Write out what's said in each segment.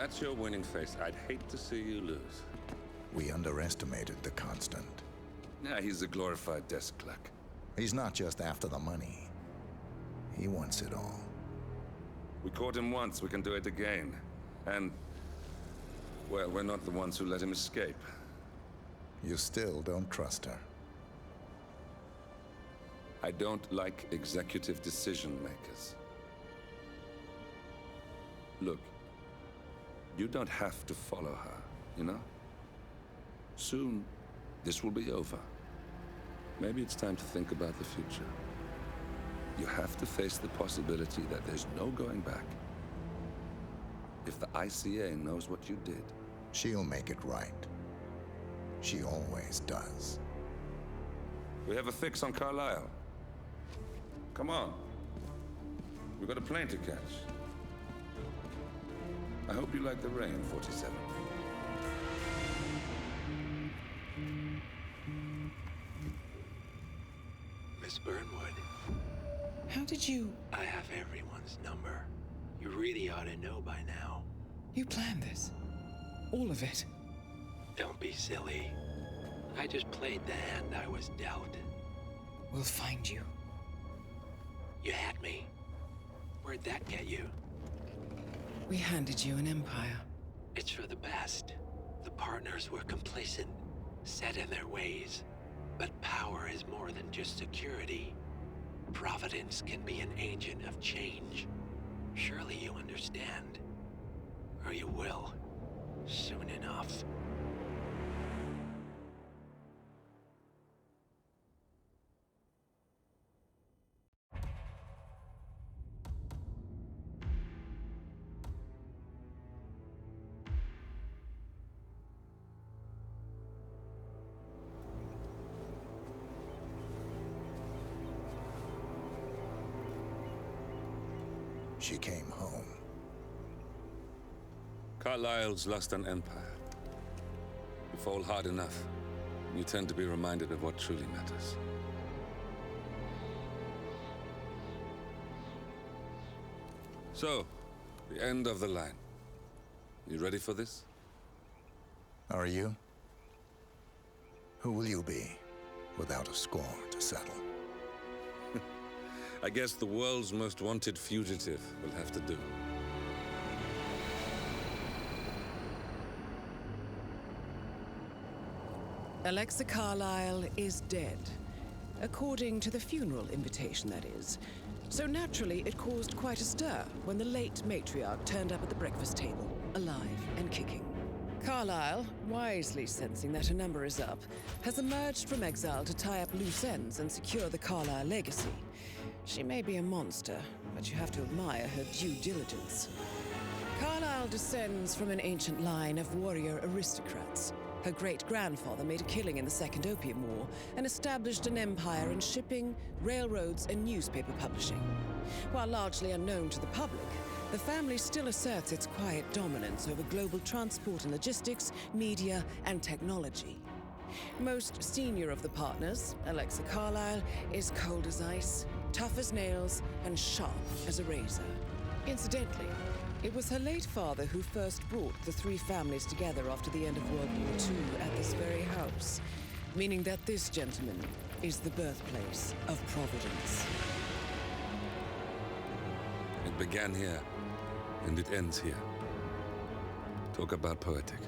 that's your winning face, I'd hate to see you lose. We underestimated the Constant. Yeah, he's a glorified desk clerk. He's not just after the money. He wants it all. We caught him once, we can do it again. And, well, we're not the ones who let him escape. You still don't trust her. I don't like executive decision makers. Look, you don't have to follow her, you know? Soon, this will be over. Maybe it's time to think about the future. You have to face the possibility that there's no going back. If the ICA knows what you did, She'll make it right. She always does. we have a fix on Carlisle. Come on. We've got a plane to catch. I hope you like the rain, 47. Miss Burnwood, How did you... I have everyone's number. You really ought to know by now. You planned this? All of it? Don't be silly. I just played the hand I was dealt. We'll find you. You had me. Where'd that get you? We handed you an empire. It's for the best. The partners were complacent, set in their ways. But power is more than just security. Providence can be an agent of change. Surely you understand. Or you will. Soon enough. She came home. Carlisle's lost an empire. You fall hard enough, you tend to be reminded of what truly matters. So, the end of the line. You ready for this? Are you? Who will you be without a score to settle? I guess the world's most wanted fugitive will have to do. Alexa Carlisle is dead. According to the funeral invitation, that is. So naturally, it caused quite a stir when the late matriarch turned up at the breakfast table, alive and kicking. Carlisle, wisely sensing that her number is up, has emerged from exile to tie up loose ends and secure the Carlisle legacy. She may be a monster, but you have to admire her due diligence. Carlisle descends from an ancient line of warrior aristocrats. Her great-grandfather made a killing in the Second Opium War and established an empire in shipping, railroads, and newspaper publishing. While largely unknown to the public, the family still asserts its quiet dominance over global transport and logistics, media, and technology. Most senior of the partners, Alexa Carlisle, is cold as ice, tough as nails, and sharp as a razor. Incidentally, it was her late father who first brought the three families together after the end of World War II at this very house, meaning that this gentleman is the birthplace of Providence. It began here, and it ends here. Talk about poetic.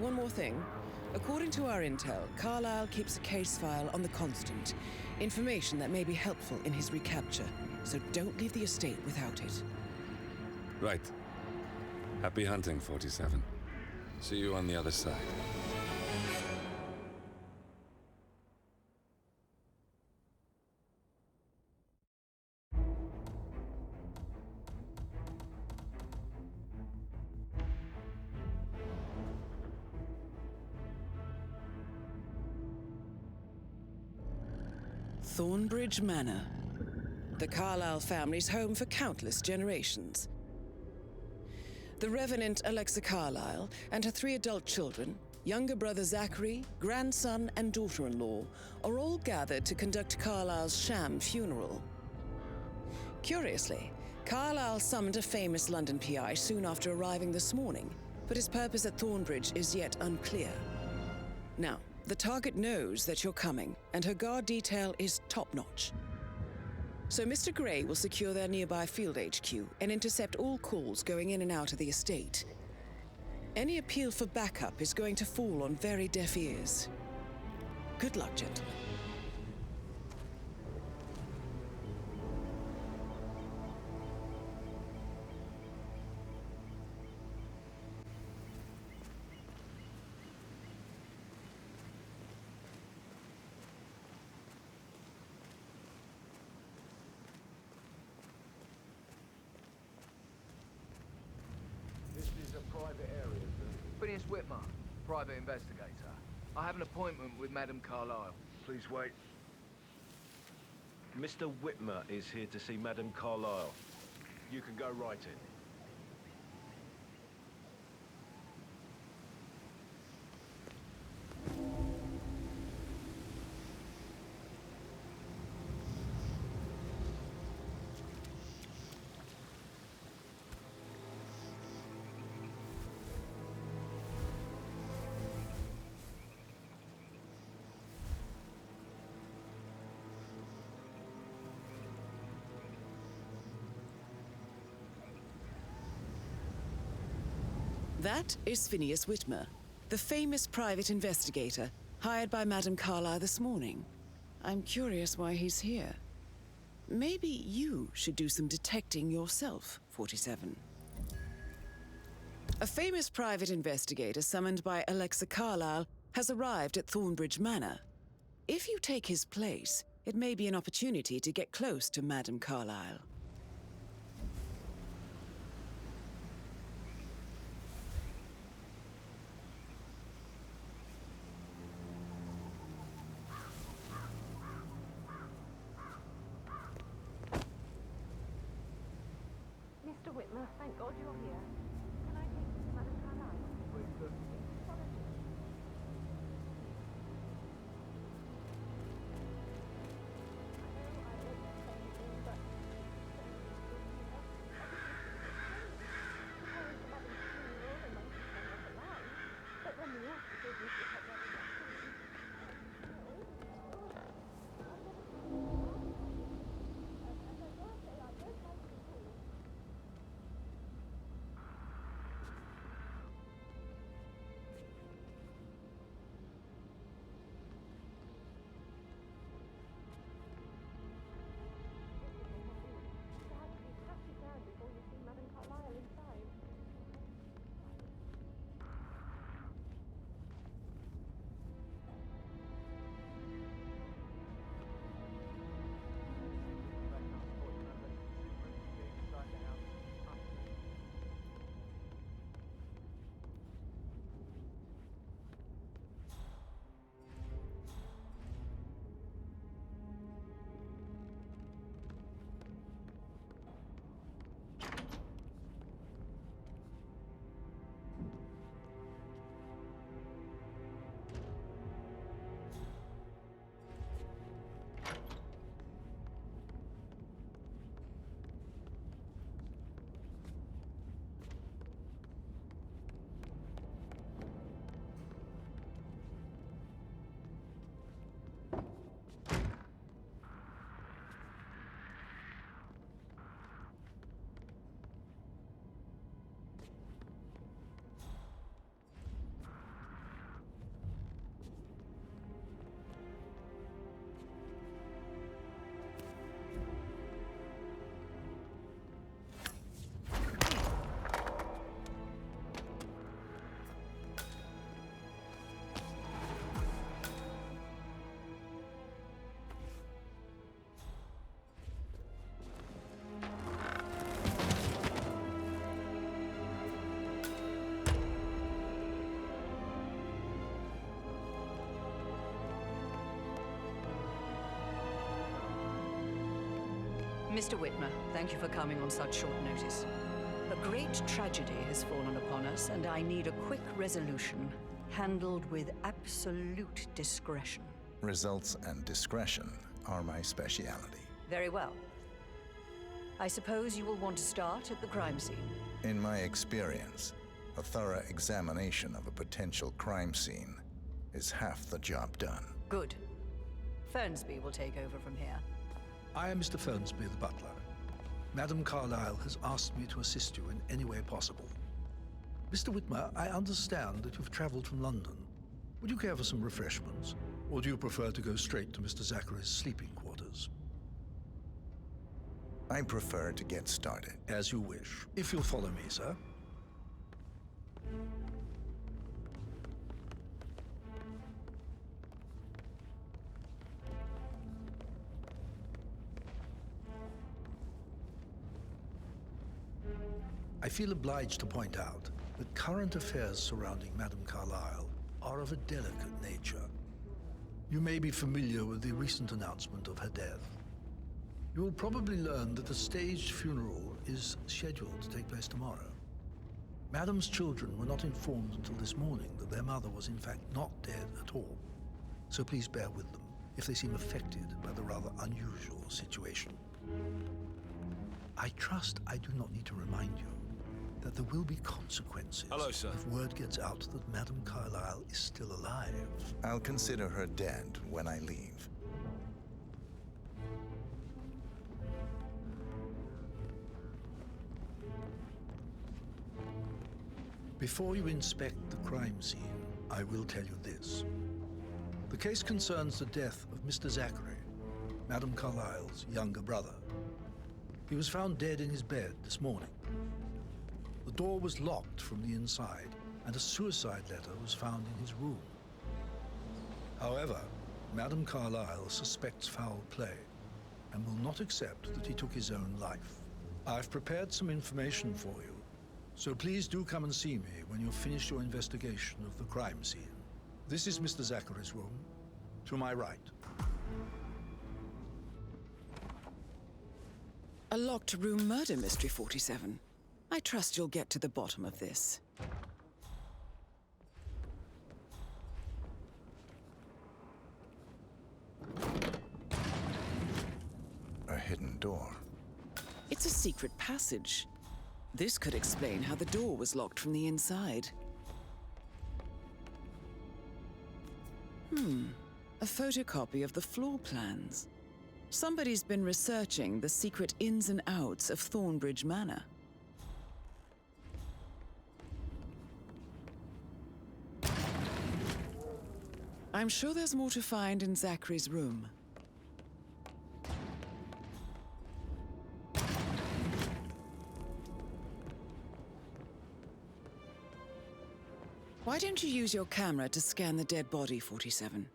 One more thing. According to our intel, Carlisle keeps a case file on the Constant, information that may be helpful in his recapture, so don't leave the estate without it. Right. Happy hunting, 47. See you on the other side. Thornbridge Manor. The Carlisle family's home for countless generations. The Revenant Alexa Carlisle and her 3 adult children, younger brother Zachary, grandson, and daughter-in-law, are all gathered to conduct Carlisle's sham funeral. Curiously, Carlyle summoned a famous London PI soon after arriving this morning, but his purpose at Thornbridge is yet unclear. Now, the target knows that you're coming, and her guard detail is top-notch. So Mr. Gray will secure their nearby field HQ and intercept all calls going in and out of the estate. Any appeal for backup is going to fall on very deaf ears. Good luck, gentlemen. Phineas Whitmer, private investigator. I have an appointment with Madame Carlyle. Please wait. Mr. Whitmer is here to see Madame Carlyle. You can go right in. That is Phineas Whitmer, the famous private investigator hired by Madame Carlyle this morning. I'm curious why he's here. Maybe you should do some detecting yourself, 47. A famous private investigator summoned by Alexa Carlyle has arrived at Thornbridge Manor. If you take his place, it may be an opportunity to get close to Madame Carlyle. Mr. Whitmer, thank God you're here. Can I take you to Madame Carlyle? Mr. Whitmer, thank you for coming on such short notice. A great tragedy has fallen upon us, and I need a quick resolution, handled with absolute discretion. Results and discretion are my speciality. Very well. I suppose you will want to start at the crime scene. In my experience, a thorough examination of a potential crime scene is half the job done. Good. Fernsby will take over from here. I am Mr. Fernsby, the butler. Madam Carlyle has asked me to assist you in any way possible. Mr. Whitmer, I understand that you've traveled from London. Would you care for some refreshments? Or do you prefer to go straight to Mr. Zachary's sleeping quarters? I prefer to get started. As you wish. If you'll follow me, sir. I feel obliged to point out that current affairs surrounding Madame Carlyle are of a delicate nature. You may be familiar with the recent announcement of her death. You will probably learn that a staged funeral is scheduled to take place tomorrow. Madame's children were not informed until this morning that their mother was in fact not dead at all. So please bear with them if they seem affected by the rather unusual situation. I trust I do not need to remind you that there will be consequences. Hello, sir. If word gets out that Madame Carlyle is still alive. I'll consider her dead when I leave. Before you inspect the crime scene, I will tell you this. The case concerns the death of Mr. Zachary, Madame Carlyle's younger brother. He was found dead in his bed this morning. The door was locked from the inside, and a suicide letter was found in his room. However, Madame Carlyle suspects foul play and will not accept that he took his own life. I've prepared some information for you, so please do come and see me when you've finished your investigation of the crime scene. This is Mr. Zachary's room, to my right. A locked room murder mystery, 47. I trust you'll get to the bottom of this. A hidden door. It's a secret passage. This could explain how the door was locked from the inside. A photocopy of the floor plans. Somebody's been researching the secret ins and outs of Thornbridge Manor. I'm sure there's more to find in Zachary's room. Why don't you use your camera to scan the dead body, 47?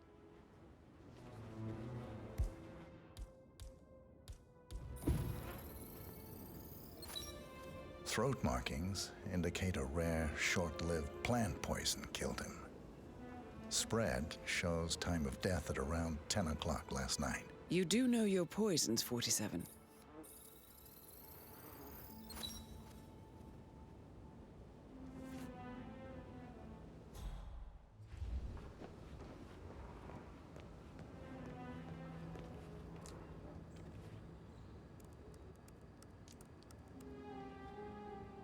Throat markings indicate a rare, short-lived plant poison killed him. Spread shows time of death at around 10 o'clock last night. You do know your poisons, 47.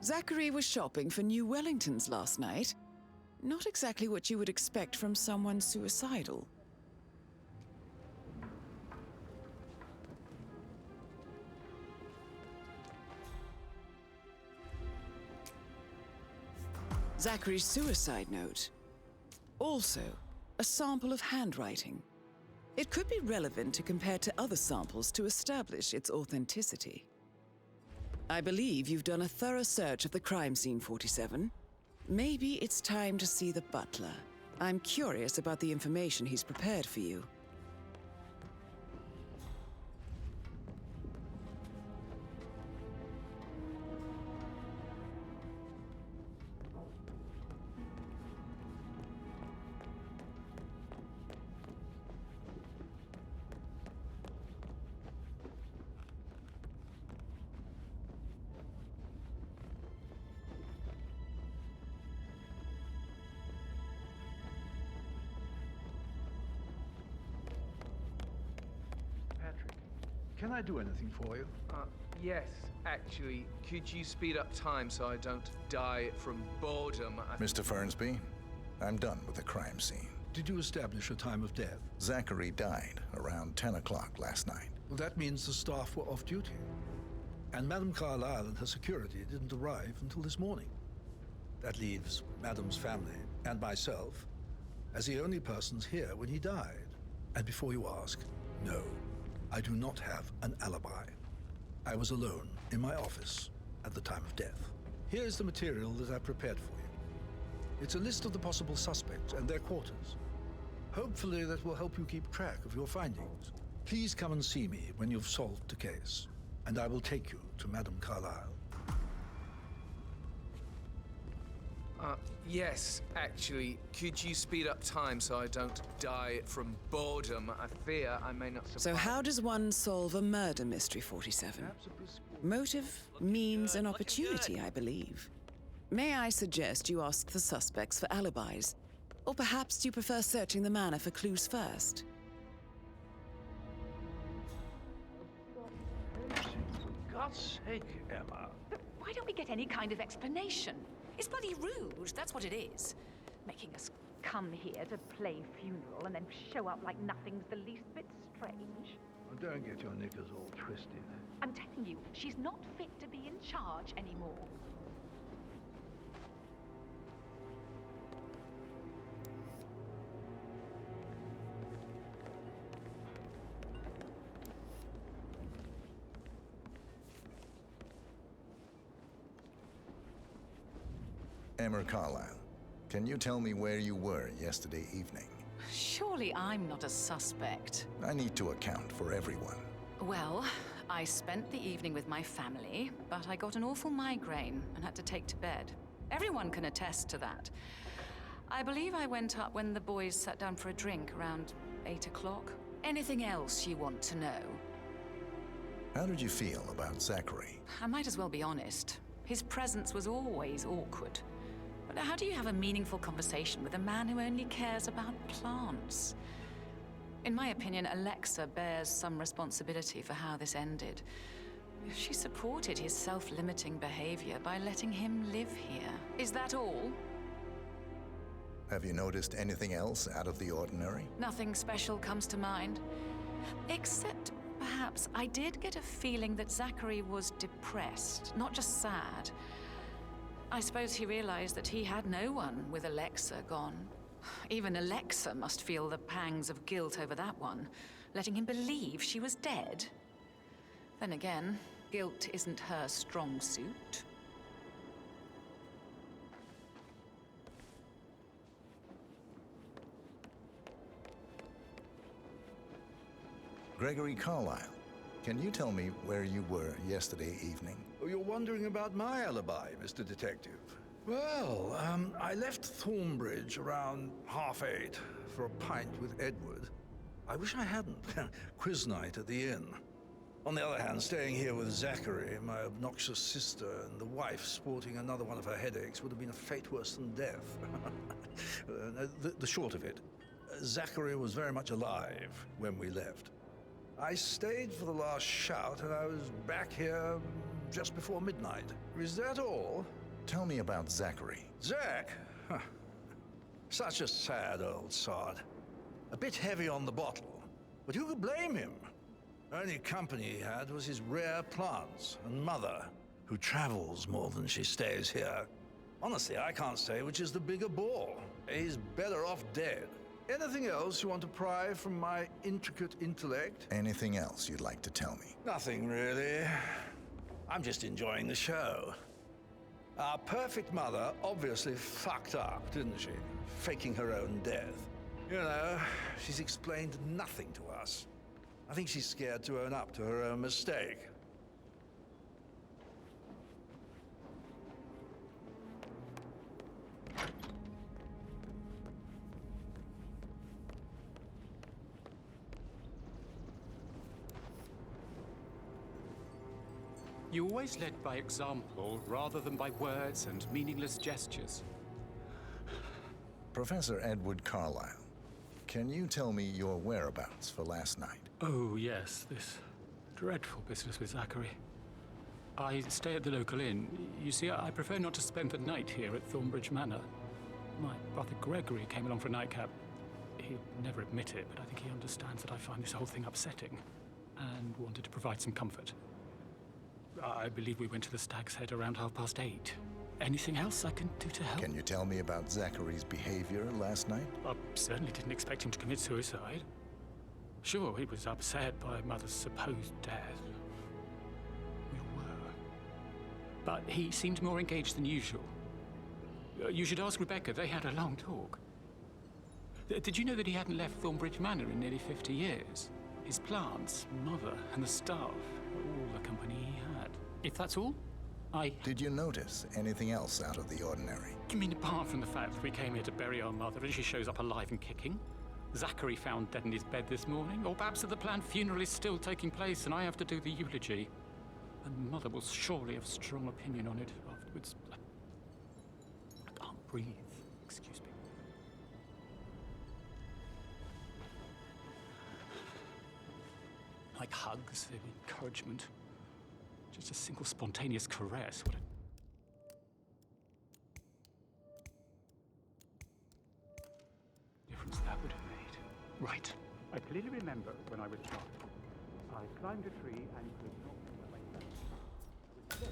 Zachary was shopping for new Wellingtons last night. Not exactly what you would expect from someone suicidal. Zachary's suicide note. Also, a sample of handwriting. It could be relevant to compare to other samples to establish its authenticity. I believe you've done a thorough search of the crime scene, 47. Maybe it's time to see the butler. I'm curious about the information he's prepared for you. Can I do anything for you? Yes, actually, could you speed up time so I don't die from boredom? Mr. Fernsby, I'm done with the crime scene. Did you establish a time of death? Zachary died around 10 o'clock last night. Well, that means the staff were off duty. And Madame Carlyle and her security didn't arrive until this morning. That leaves Madame's family and myself as the only persons here when he died. And before you ask, no, I do not have an alibi. I was alone in my office at the time of death. Here's the material that I prepared for you. It's a list of the possible suspects and their quarters. Hopefully that will help you keep track of your findings. Please come and see me when you've solved the case, and I will take you to Madame Carlyle. Yes, actually, could you speed up time so I don't die from boredom? I fear I may not survive. So how does one solve a murder mystery, 47? Motive, means, and opportunity, I believe. May I suggest you ask the suspects for alibis? Or perhaps do you prefer searching the manor for clues first? For God's sake, Emma. But why don't we get any kind of explanation? It's bloody rude, that's what it is. Making us come here to play funeral and then show up like nothing's the least bit strange. Oh, don't get your knickers all twisted. I'm telling you, she's not fit to be in charge anymore. Emma Carlyle, can you tell me where you were yesterday evening? Surely I'm not a suspect. I need to account for everyone. Well, I spent the evening with my family, but I got an awful migraine and had to take to bed. Everyone can attest to that. I believe I went up when the boys sat down for a drink around 8 o'clock. Anything else you want to know? How did you feel about Zachary? I might as well be honest. His presence was always awkward. But how do you have a meaningful conversation with a man who only cares about plants? In my opinion, Alexa bears some responsibility for how this ended. She supported his self-limiting behavior by letting him live here. Is that all? Have you noticed anything else out of the ordinary? Nothing special comes to mind. Except, perhaps, I did get a feeling that Zachary was depressed, not just sad. I suppose he realized that he had no one with Alexa gone. Even Alexa must feel the pangs of guilt over that one, letting him believe she was dead. Then again, guilt isn't her strong suit. Gregory Carlyle, can you tell me where you were yesterday evening? Oh, you're wondering about my alibi, Mr. Detective. Well, I left Thornbridge around 8:30 for a pint with Edward. I wish I hadn't. Quiz night at the inn. On the other hand, staying here with Zachary, my obnoxious sister, and the wife sporting another one of her headaches would have been a fate worse than death. The short of it, Zachary was very much alive when we left. I stayed for the last shout, and I was back here just before midnight. Is that all? Tell me about Zachary. Zach? Huh. Such a sad old sod. A bit heavy on the bottle, but who could blame him? Only company he had was his rare plants and mother, who travels more than she stays here. Honestly, I can't say which is the bigger bore. He's better off dead. Anything else you want to pry from my intricate intellect? Anything else you'd like to tell me? Nothing really. I'm just enjoying the show. Our perfect mother obviously fucked up, didn't she? Faking her own death. You know, she's explained nothing to us. I think she's scared to own up to her own mistake. You always led by example rather than by words and meaningless gestures. Professor Edward Carlyle, can you tell me your whereabouts for last night? Oh, yes, this dreadful business with Zachary. I stay at the local inn. You see, I prefer not to spend the night here at Thornbridge Manor. My brother Gregory came along for a nightcap. He'll never admit it, but I think he understands that I find this whole thing upsetting and wanted to provide some comfort. I believe we went to the Stag's Head around 8:30. Anything else I can do to help? Can you tell me about Zachary's behavior last night? I certainly didn't expect him to commit suicide. Sure, he was upset by Mother's supposed death. We were. But he seemed more engaged than usual. You should ask Rebecca. They had a long talk. Did you know that he hadn't left Thornbridge Manor in nearly 50 years? His plants, Mother, and the staff were all the company he had. If that's all, Did you notice anything else out of the ordinary? You mean apart from the fact that we came here to bury our mother and she shows up alive and kicking? Zachary found dead in his bed this morning? Or perhaps that the planned funeral is still taking place and I have to do the eulogy? And Mother will surely have strong opinion on it afterwards. I can't breathe. Excuse me. Like hugs and encouragement. Just a single spontaneous caress. What a difference that would have made. Right. I clearly remember when I was young. I climbed a tree and could not remember my friends.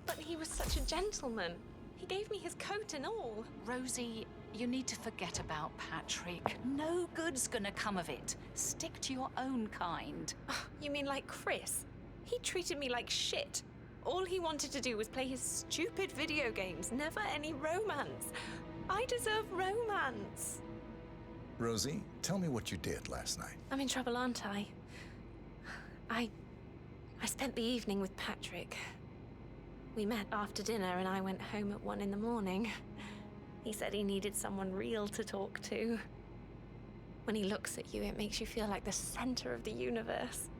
But he was such a gentleman. He gave me his coat and all. Rosie, you need to forget about Patrick. No good's gonna come of it. Stick to your own kind. You mean like Chris? He treated me like shit. All he wanted to do was play his stupid video games, never any romance. I deserve romance. Rosie, tell me what you did last night. I'm in trouble, aren't I? I spent the evening with Patrick. We met after dinner and I went home at 1 a.m. He said he needed someone real to talk to. When he looks at you, it makes you feel like the center of the universe.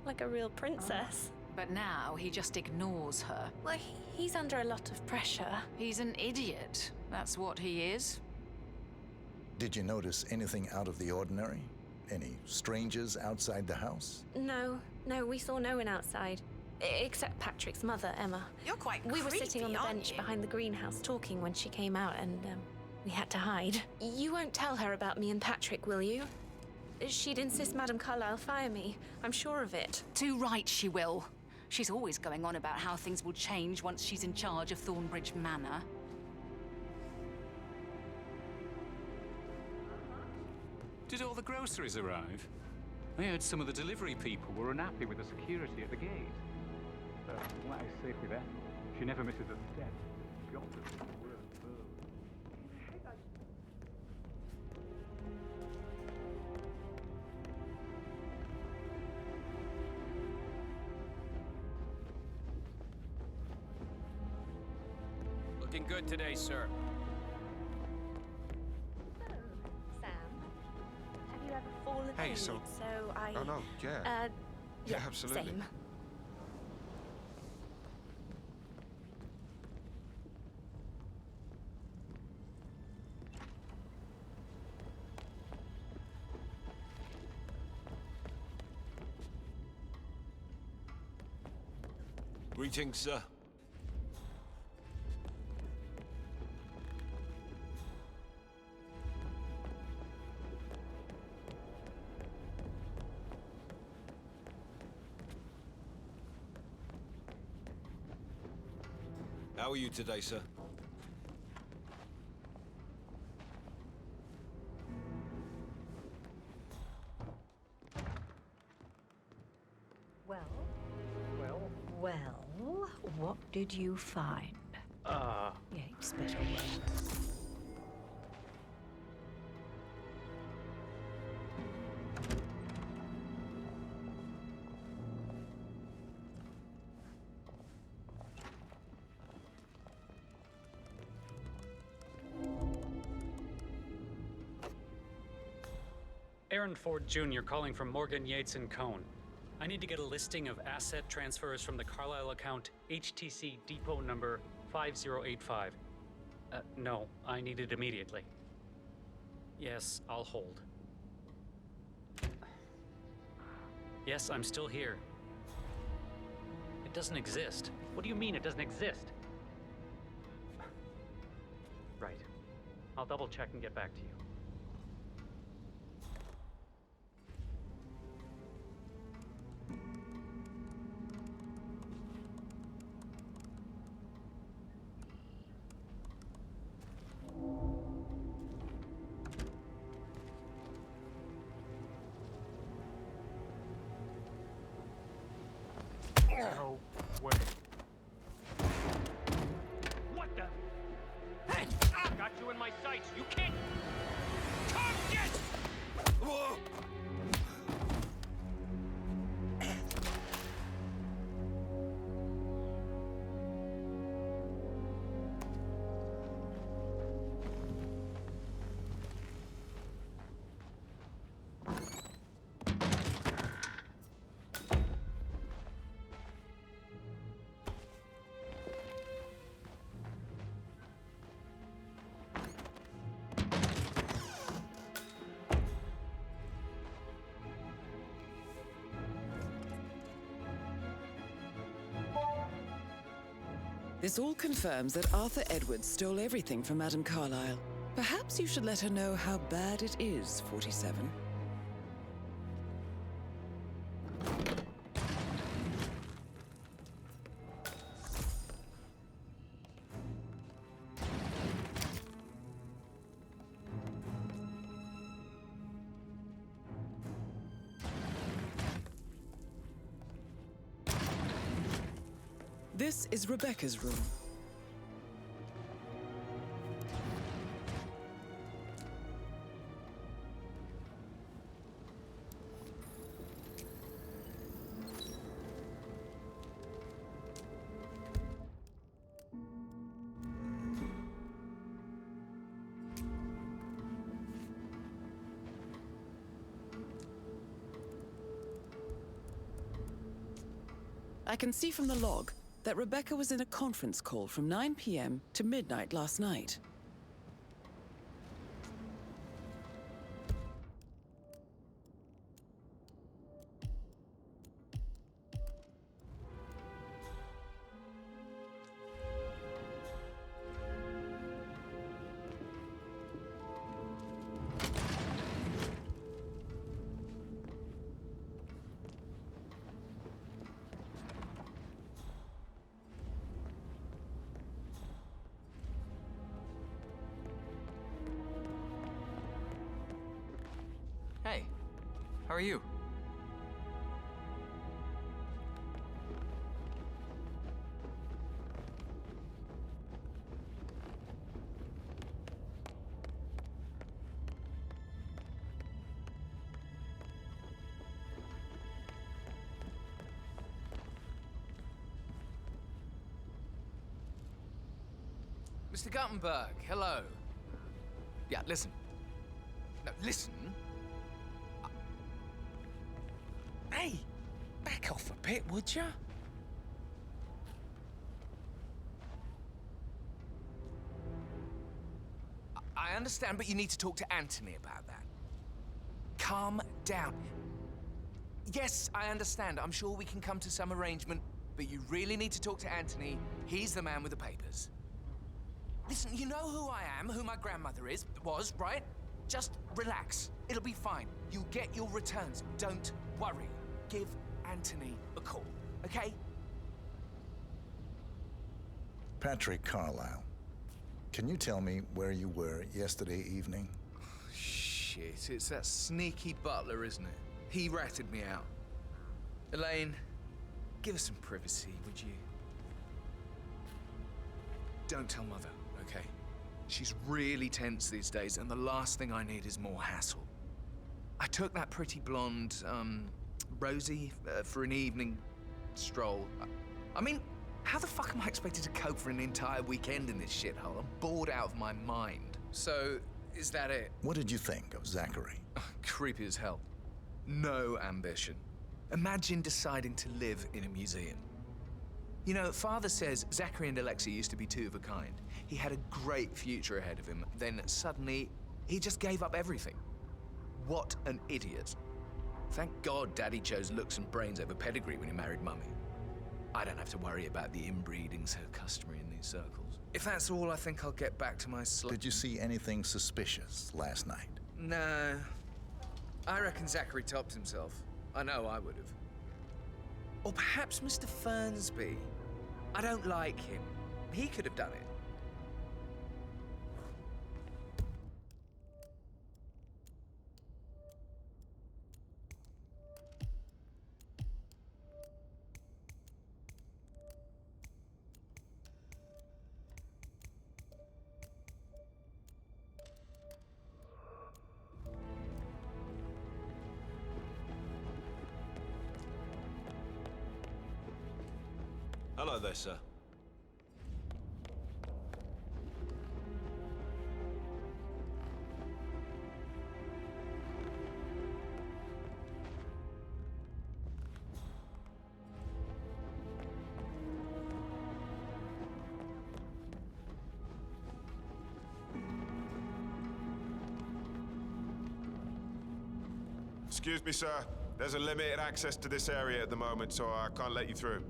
Like a real princess. But now he just ignores her. Well, he's under a lot of pressure. He's an idiot. That's what he is. Did you notice anything out of the ordinary? Any strangers outside the house? No, we saw no one outside. Except Patrick's mother, Emma. You're quite We were creepy, sitting on the aren't bench you? behind the greenhouse talking when she came out and we had to hide. You won't tell her about me and Patrick, will you? She'd insist Madame Carlyle fire me. I'm sure of it. Too right she will. She's always going on about how things will change once she's in charge of Thornbridge Manor. Did all the groceries arrive? I heard some of the delivery people were unhappy with the security at the gate. But what is safe with her? She never misses a step. God, this word burn. Looking good today, sir. Sam, have you ever fallen Hey, asleep? so- I... Oh, no, yeah. Yeah, absolutely. Same. Greetings, sir. How are you today, sir? Well, what did you find? Yates, better words. Aaron Ford Jr. calling from Morgan, Yates & Cohn. I need to get a listing of asset transfers from the Carlisle account HTC depot number 5085. No, I need it immediately. Yes, I'll hold. Yes, I'm still here. It doesn't exist. What do you mean it doesn't exist? Right. I'll double check and get back to you. No way. What the? Hey! Got you in my sights. You can't. Come get! Whoa! This all confirms that Arthur Edwards stole everything from Madame Carlisle. Perhaps you should let her know how bad it is, 47. This is Rebecca's room. I can see from the log that Rebecca was in a conference call from 9 p.m. to midnight last night. Hey, how are you? Mr. Guttenberg, hello. Yeah, listen. No, listen. Hey, back off a bit, would ya? I understand, but you need to talk to Anthony about that. Calm down. Yes, I understand. I'm sure we can come to some arrangement, but you really need to talk to Anthony. He's the man with the papers. Listen, you know who I am, who my grandmother was, right? Just relax. It'll be fine. You'll get your returns. Don't worry. Give Anthony a call, okay? Patrick Carlisle, can you tell me where you were yesterday evening? Shit, it's that sneaky butler, isn't it? He ratted me out. Elaine, give us some privacy, would you? Don't tell Mother, okay? She's really tense these days, and the last thing I need is more hassle. I took that pretty blonde, Rosie, for an evening stroll. I mean, how the fuck am I expected to cope for an entire weekend in this shithole? I'm bored out of my mind. So, Is that it? What did you think of Zachary? Creepy as hell. No ambition. Imagine deciding to live in a museum. You know, Father says Zachary and Alexa used to be two of a kind. He had a great future ahead of him, then suddenly, he just gave up everything. What an idiot. Thank God Daddy chose looks and brains over pedigree when he married Mummy. I don't have to worry about the inbreeding so customary in these circles. If that's all, I think I'll get back to my Did you see anything suspicious last night? No. I reckon Zachary topped himself. I know I would have. Or perhaps Mr. Fernsby. I don't like him. He could have done it. Hello there, sir. Excuse me, sir. There's a limited access to this area at the moment, so I can't let you through.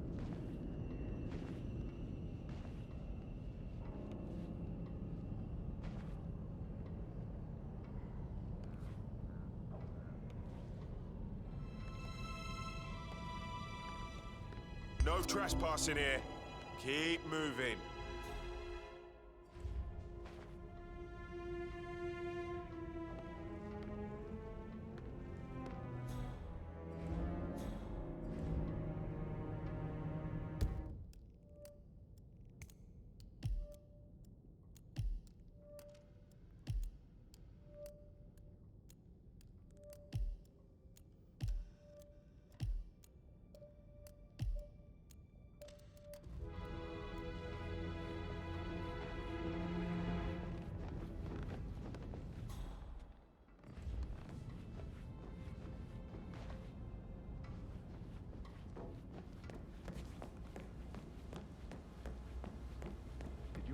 No trespassing here. Keep moving.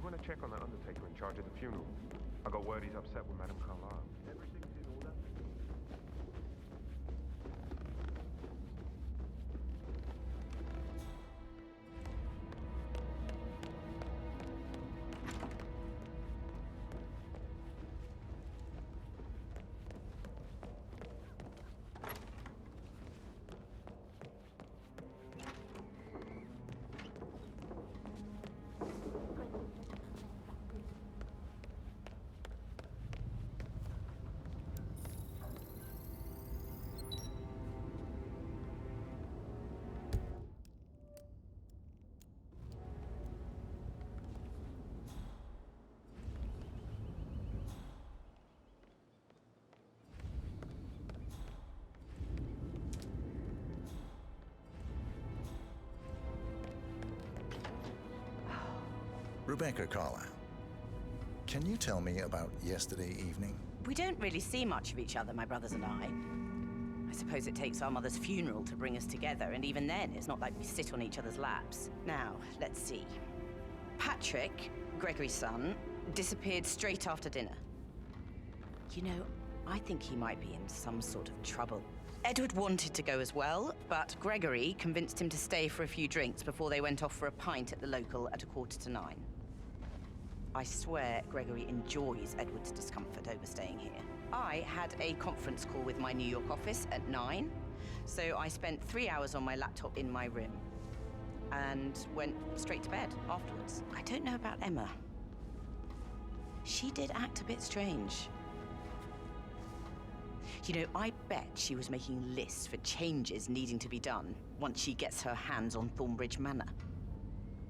Want to check on that undertaker in charge of the funeral? I got word he's upset with Madame Carlyle. Everything's in order. Rebecca Carlyle, can you tell me about yesterday evening? We don't really see much of each other, my brothers and I. I suppose it takes our mother's funeral to bring us together, and even then, it's not like we sit on each other's laps. Now, let's see. Patrick, Gregory's son, disappeared straight after dinner. You know, I think he might be in some sort of trouble. Edward wanted to go as well, but Gregory convinced him to stay for a few drinks before they went off for a pint at the local at 9:15. I swear Gregory enjoys Edward's discomfort over staying here. I had a conference call with my New York office at 9, so I spent 3 hours on my laptop in my room and went straight to bed afterwards. I don't know about Emma. She did act a bit strange. You know, I bet she was making lists for changes needing to be done once she gets her hands on Thornbridge Manor.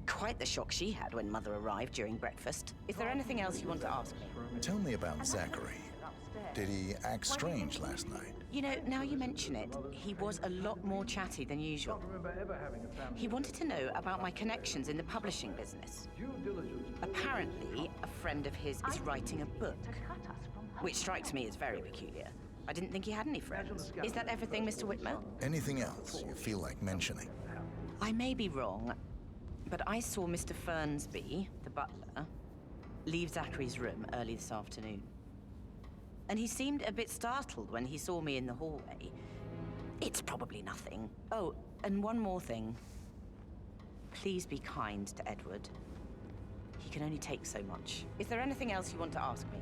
Quite the shock she had when Mother arrived during breakfast. Is there anything else you want to ask me? Tell me about Zachary. Did he act strange last night? You know, now you mention it, he was a lot more chatty than usual. He wanted to know about my connections in the publishing business. Apparently, a friend of his is writing a book, which strikes me as very peculiar. I didn't think he had any friends. Is that everything, Mr. Whitmer? Anything else you feel like mentioning? I may be wrong, but I saw Mr. Fernsby, the butler, leave Zachary's room early this afternoon. And he seemed a bit startled when he saw me in the hallway. It's probably nothing. Oh, and one more thing. Please be kind to Edward. He can only take so much. Is there anything else you want to ask me?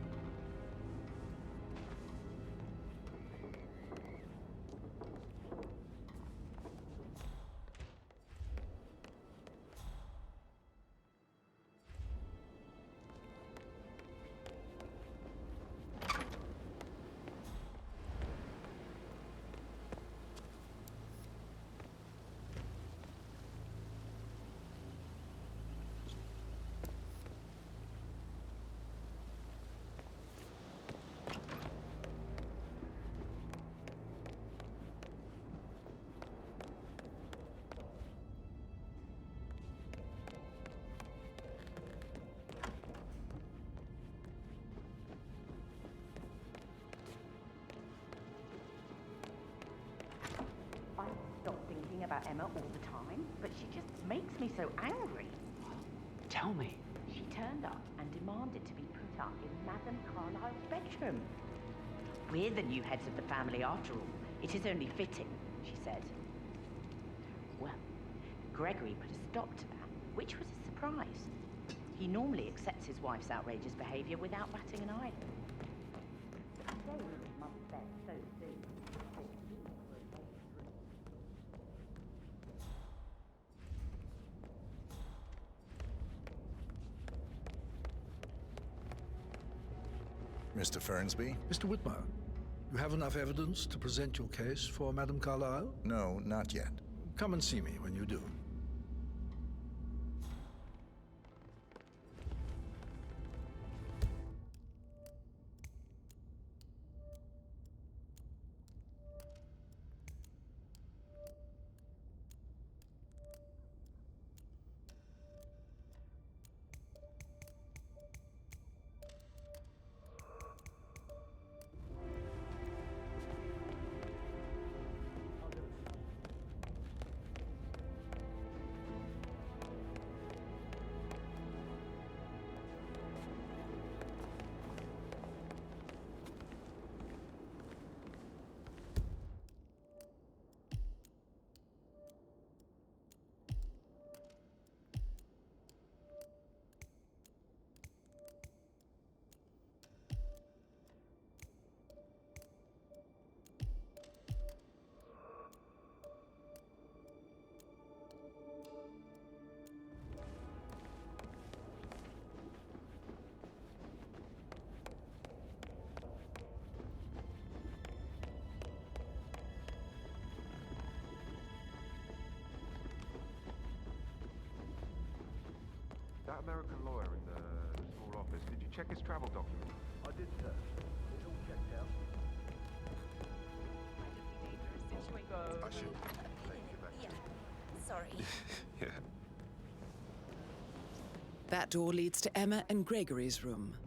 About Emma all the time, but she just makes me so angry. Tell me. She turned up and demanded to be put up in Madame Carlyle's bedroom. We're the new heads of the family after all. It is only fitting, she said. Well, Gregory put a stop to that, which was a surprise. He normally accepts his wife's outrageous behavior without batting an eyelid. Today we was mum's bed so soon. Mr. Fernsby? Mr. Whitmer, you have enough evidence to present your case for Madame Carlyle? No, not yet. Come and see me when you do. That American lawyer in the small office, did you check his travel documents? I did, sir. It's all checked out. I should take you back. Yeah, sorry. Yeah. That door leads to Emma and Gregory's room.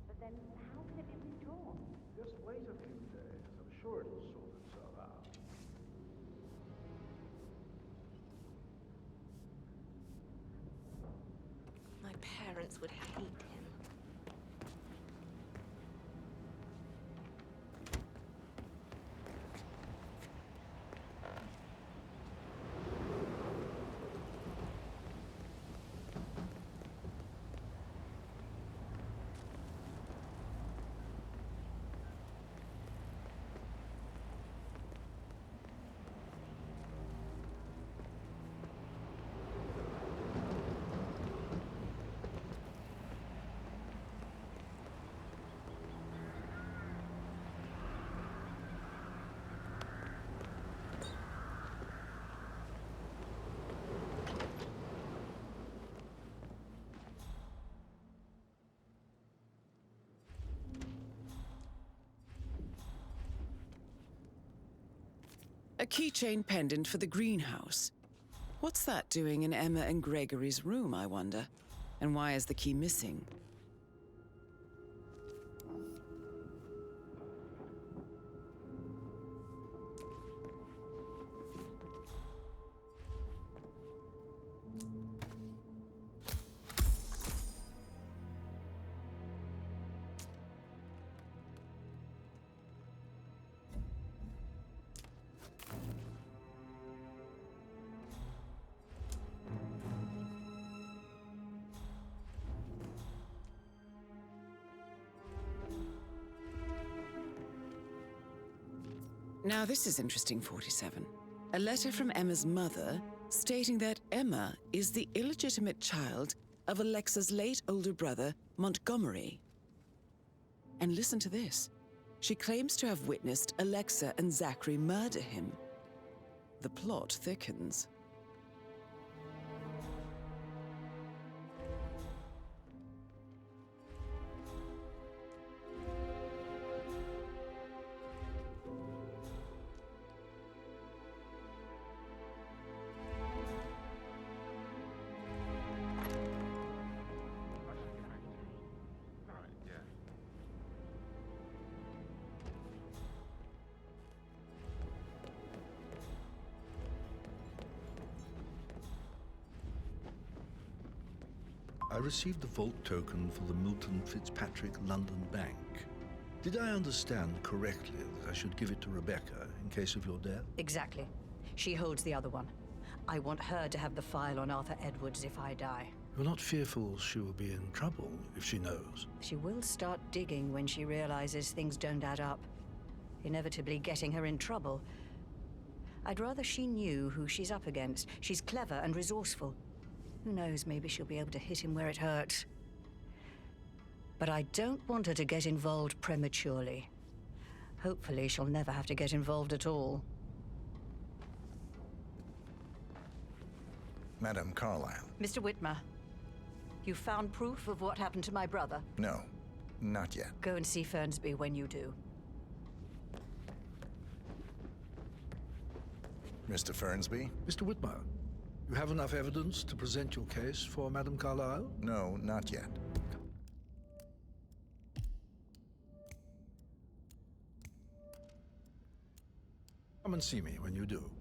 But then how can it be withdrawn? Just wait a few days. I'm sure it'll sort itself out. My parents would hate him. A keychain pendant for the greenhouse. What's that doing in Emma and Gregory's room, I wonder? And why is the key missing? Now this is interesting, 47. A letter from Emma's mother stating that Emma is the illegitimate child of Alexa's late older brother, Montgomery. And listen to this. She claims to have witnessed Alexa and Zachary murder him. The plot thickens. I received the vault token for the Milton Fitzpatrick London Bank. Did I understand correctly that I should give it to Rebecca in case of your death? Exactly. She holds the other one. I want her to have the file on Arthur Edwards if I die. You're not fearful she will be in trouble if she knows? She will start digging when she realizes things don't add up, inevitably getting her in trouble. I'd rather she knew who she's up against. She's clever and resourceful. Who knows, maybe she'll be able to hit him where it hurts. But I don't want her to get involved prematurely. Hopefully she'll never have to get involved at all. Madame Carlyle. Mr. Whitmer, you found proof of what happened to my brother? No, not yet. Go and see Fernsby when you do. Mr. Fernsby? Mr. Whitmer, you have enough evidence to present your case for Madame Carlyle? No, not yet. Come and see me when you do.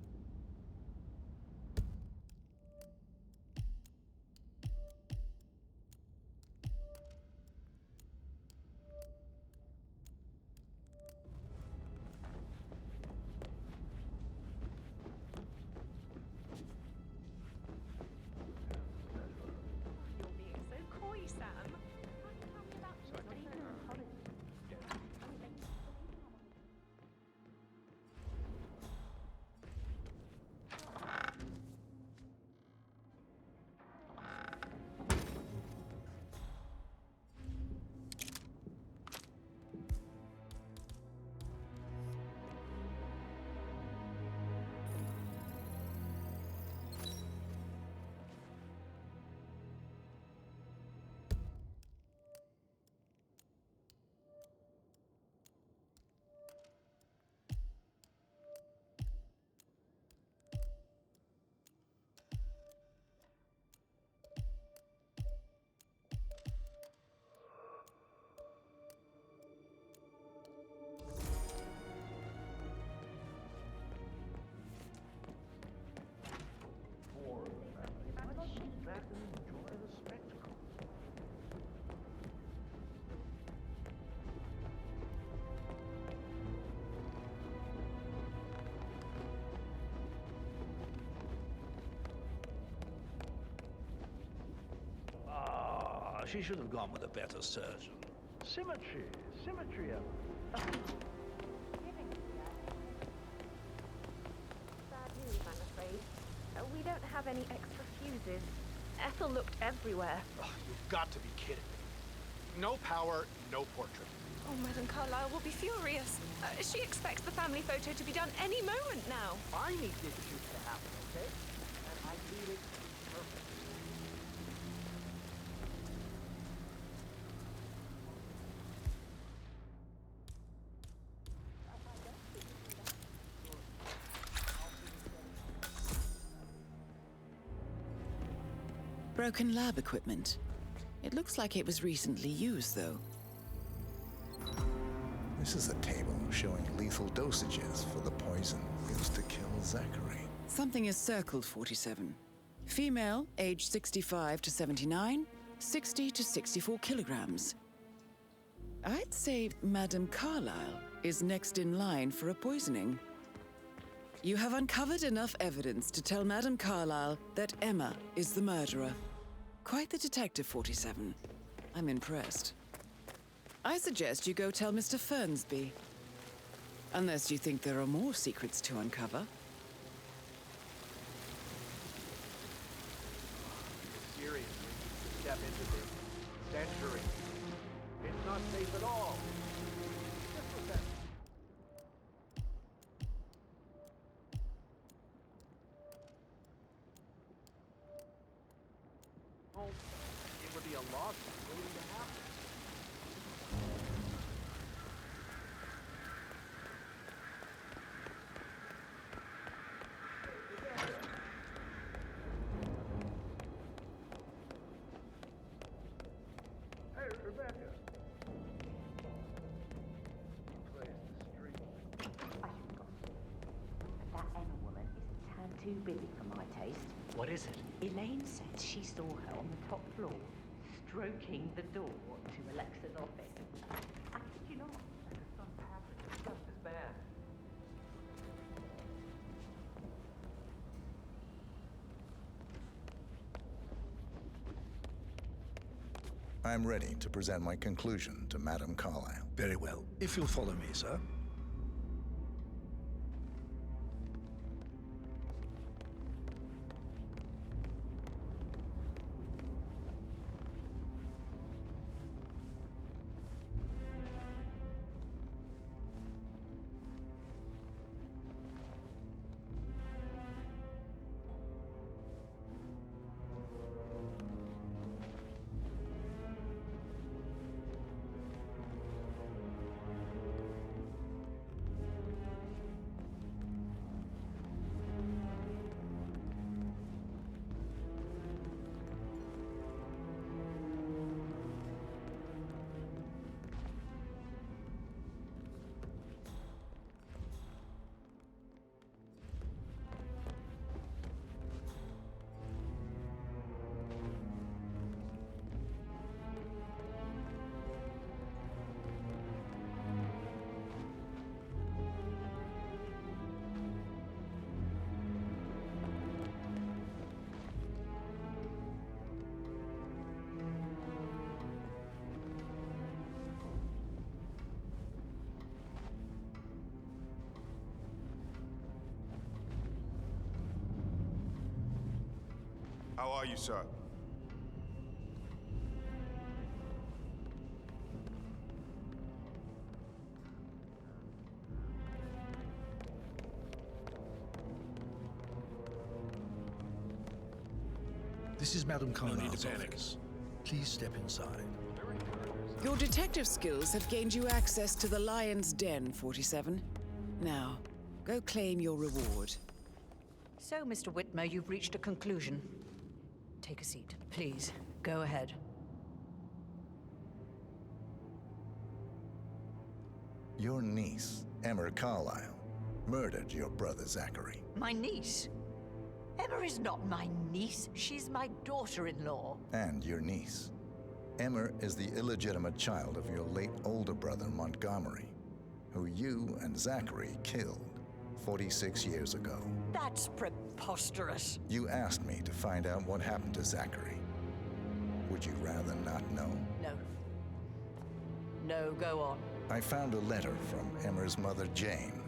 She should have gone with a better surgeon. Symmetry, Ellen. Bad news, I'm afraid. We don't have any extra fuses. Ethel looked everywhere. Oh, you've got to be kidding me. No power, no portrait. Oh, Madame Carlyle will be furious. She expects the family photo to be done any moment now. I need this shoot to happen, okay? And I need it perfect. Broken lab equipment. It looks like it was recently used, though. This is a table showing lethal dosages for the poison used to kill Zachary. Something is circled, 47. Female, age 65 to 79, 60 to 64 kilograms. I'd say Madame Carlyle is next in line for a poisoning. You have uncovered enough evidence to tell Madame Carlyle that Emma is the murderer. Quite the detective, 47. I'm impressed. I suggest you go tell Mr. Fernsby. Unless you think there are more secrets to uncover. Seriously, step into this century. It's not safe at all. Just for that. Oh, it would be a loss waiting to happen. Hey, Rebecca. Plays the street. That Emma woman is a tad too busy for my taste. What is it? Elaine said she saw her on the top floor, stroking the door to Alexa's office. I kid you not. And her son Patrick is just as bad. I'm ready to present my conclusion to Madame Carlyle. Very well. If you'll follow me, sir. How are you, sir? This is Madame Carlyle's office. Please step inside. Your detective skills have gained you access to the Lion's Den, 47. Now, go claim your reward. So, Mr. Whitmer, you've reached a conclusion. Take a seat, please. Go ahead. Your niece, Emma Carlyle, murdered your brother Zachary. My niece? Emma is not my niece. She's my daughter-in-law. And your niece. Emma is the illegitimate child of your late older brother Montgomery, who you and Zachary killed 46 years ago. That's preposterous. You asked me to find out what happened to Zachary. Would you rather not know? No. No, go on. I found a letter from Emma's mother, Jane,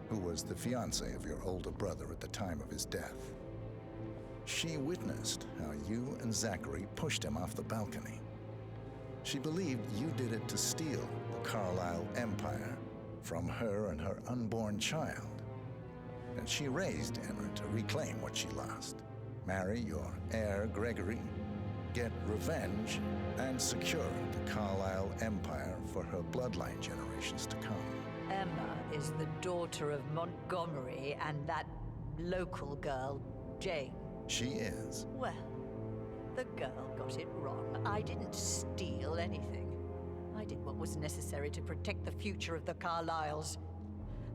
who was the fiancée of your older brother at the time of his death. She witnessed how you and Zachary pushed him off the balcony. She believed you did it to steal the Carlyle empire from her and her unborn child. And she raised Emma to reclaim what she lost. Marry your heir, Gregory, get revenge, and secure the Carlyle empire for her bloodline generations to come. Emma is the daughter of Montgomery and that local girl, Jane. She is. Well, The girl got it wrong. I didn't steal anything. I did what was necessary to protect the future of the Carlyles.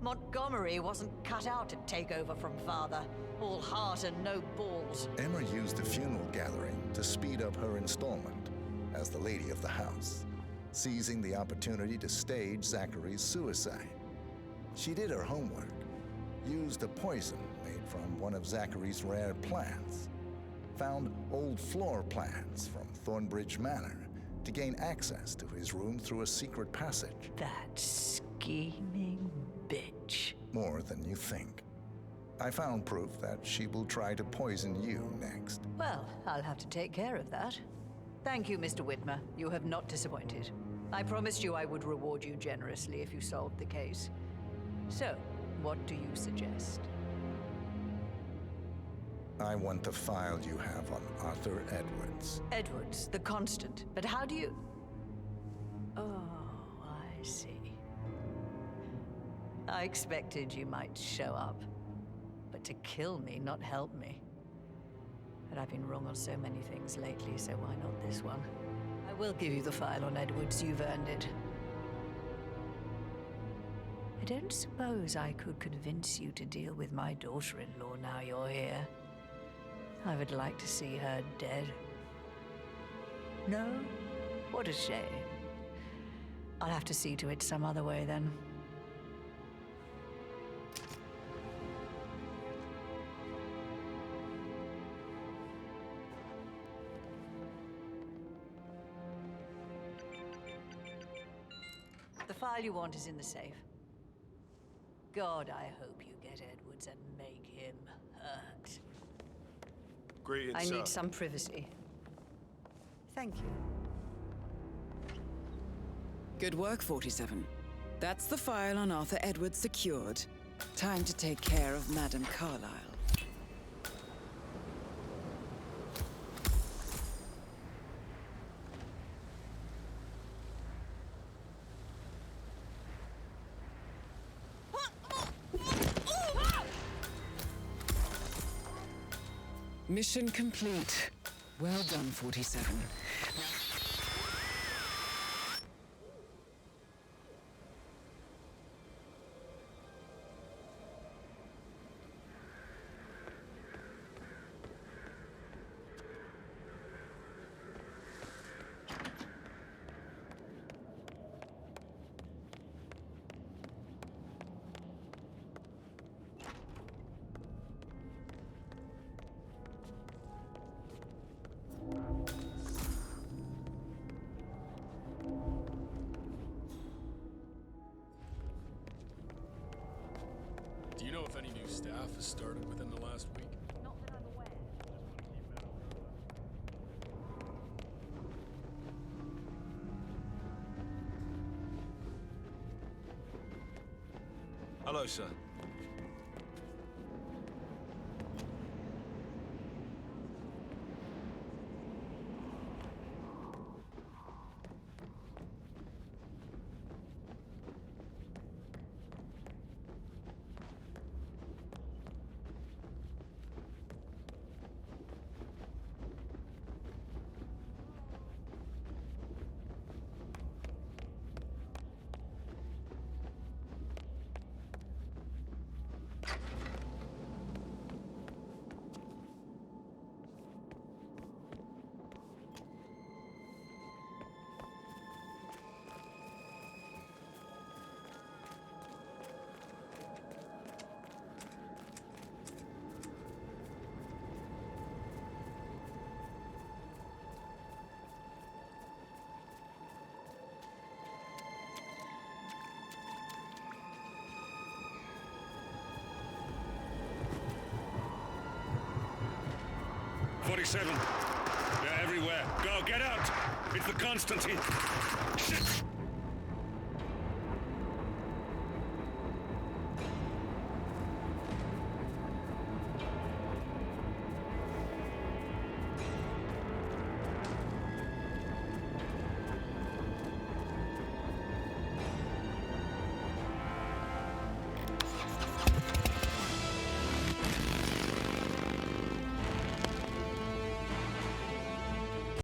Montgomery wasn't cut out to take over from Father. All heart and no balls. Emma used the funeral gathering to speed up her installment as the lady of the house, seizing the opportunity to stage Zachary's suicide. She did her homework, used a poison made from one of Zachary's rare plants, found old floor plans from Thornbridge Manor to gain access to his room through a secret passage. That scheming bitch. More than you think. I found proof that she will try to poison you next. Well, I'll have to take care of that. Thank you, Mr. Whitmer. You have not disappointed. I promised you I would reward you generously if you solved the case. So, what do you suggest? I want the file you have on Arthur Edwards. Edwards, the Constant. But how do you... Oh, I see. I expected you might show up. But to kill me, not help me. But I've been wrong on so many things lately, so why not this one? I will give you the file on Edwards. You've earned it. I don't suppose I could convince you to deal with my daughter-in-law now you're here. I would like to see her dead. No? What a shame. I'll have to see to it some other way then. The file you want is in the safe. God, I hope you get Edwards and make him hurt. Greetings, I sir. need some privacy. Thank you. Good work, 47. That's the file on Arthur Edwards secured. Time to take care of Madame Carlyle. Mission complete. Well done, 47. Do you know if any new staff has started within the last week? Not that I'm aware. Hello, sir. They're everywhere. Go, get out! It's the Constantine. Shit!